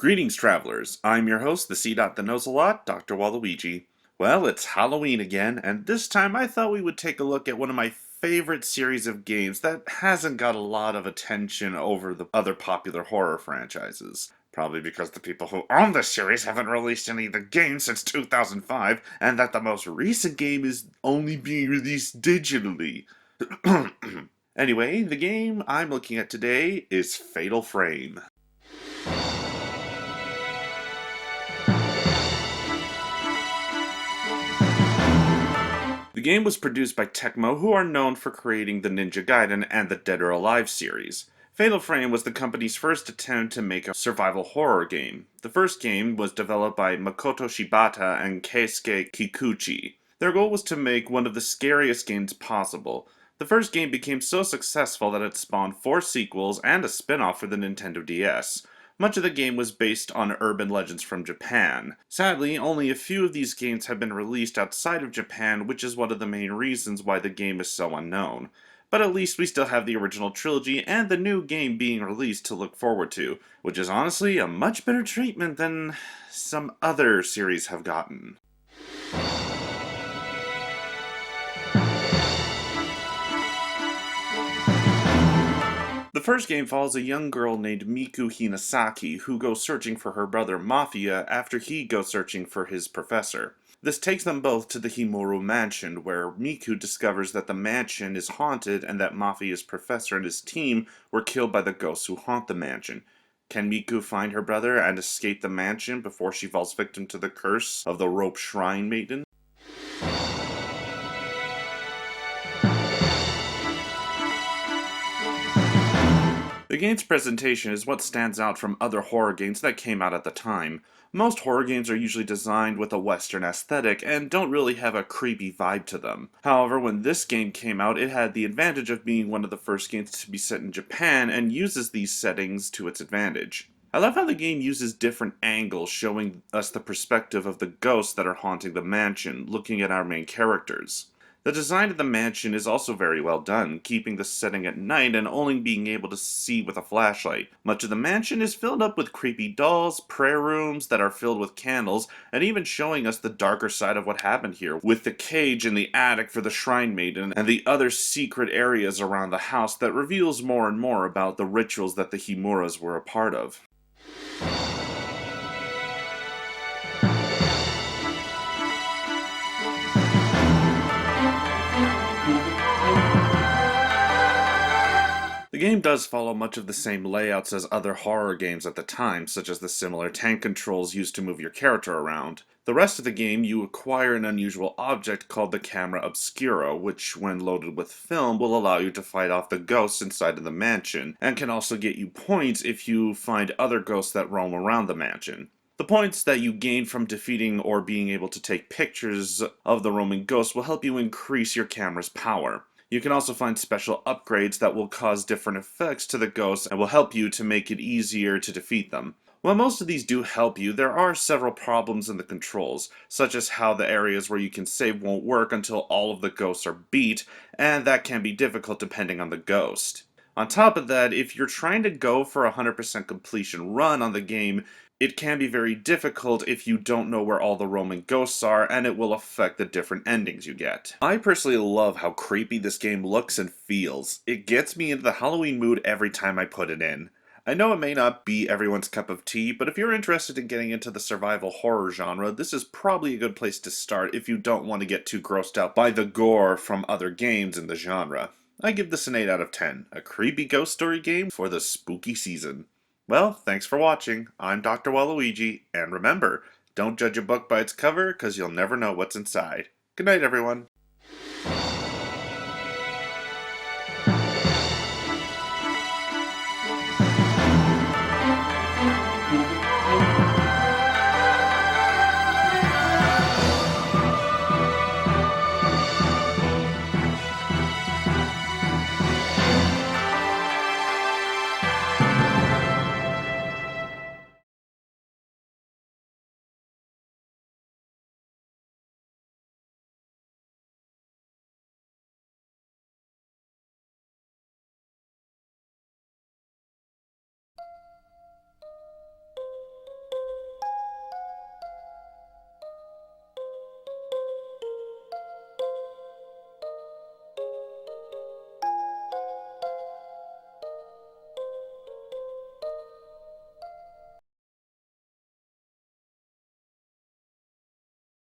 Greetings, travelers. I'm your host, the C. That knows a lot, Dr. Waluigi. Well, it's Halloween again, and this time I thought we would take a look at one of my favorite series of games that hasn't got a lot of attention over the other popular horror franchises. Probably because the people who own the series haven't released any of the games since 2005, and that the most recent game is only being released digitally. Anyway, the game I'm looking at today is Fatal Frame. The game was produced by Tecmo, who are known for creating the Ninja Gaiden and the Dead or Alive series. Fatal Frame was the company's first attempt to make a survival horror game. The first game was developed by Makoto Shibata and Keisuke Kikuchi. Their goal was to make one of the scariest games possible. The first game became so successful that it spawned 4 sequels and a spin-off for the Nintendo DS. Much of the game was based on urban legends from Japan. Sadly, only a few of these games have been released outside of Japan, which is one of the main reasons why the game is so unknown. But at least we still have the original trilogy and the new game being released to look forward to, which is honestly a much better treatment than some other series have gotten. The first game follows a young girl named Miku Hinasaki who goes searching for her brother Mafia after he goes searching for his professor. This takes them both to the Himuro mansion, where Miku discovers that the mansion is haunted and that Mafia's professor and his team were killed by the ghosts who haunt the mansion. Can Miku find her brother and escape the mansion before she falls victim to the curse of the Rope Shrine Maiden? The game's presentation is what stands out from other horror games that came out at the time. Most horror games are usually designed with a Western aesthetic and don't really have a creepy vibe to them. However, when this game came out, it had the advantage of being one of the first games to be set in Japan and uses these settings to its advantage. I love how the game uses different angles, showing us the perspective of the ghosts that are haunting the mansion, looking at our main characters. The design of the mansion is also very well done, keeping the setting at night and only being able to see with a flashlight. Much of the mansion is filled up with creepy dolls, prayer rooms that are filled with candles, and even showing us the darker side of what happened here, with the cage in the attic for the Shrine Maiden and the other secret areas around the house that reveals more and more about the rituals that the Himuras were a part of. The game does follow much of the same layouts as other horror games at the time, such as the similar tank controls used to move your character around. The rest of the game, you acquire an unusual object called the Camera Obscura, which, when loaded with film, will allow you to fight off the ghosts inside of the mansion, and can also get you points if you find other ghosts that roam around the mansion. The points that you gain from defeating or being able to take pictures of the roaming ghosts will help you increase your camera's power. You can also find special upgrades that will cause different effects to the ghosts and will help you to make it easier to defeat them. While most of these do help you, there are several problems in the controls, such as how the areas where you can save won't work until all of the ghosts are beat, and that can be difficult depending on the ghost. On top of that, if you're trying to go for a 100% completion run on the game, it can be very difficult if you don't know where all the roaming ghosts are, and it will affect the different endings you get. I personally love how creepy this game looks and feels. It gets me into the Halloween mood every time I put it in. I know it may not be everyone's cup of tea, but if you're interested in getting into the survival horror genre, this is probably a good place to start if you don't want to get too grossed out by the gore from other games in the genre. I give this an 8 out of 10, a creepy ghost story game for the spooky season. Well, thanks for watching. I'm Dr. Waluigi, and remember, don't judge a book by its cover, because you'll never know what's inside. Good night, everyone.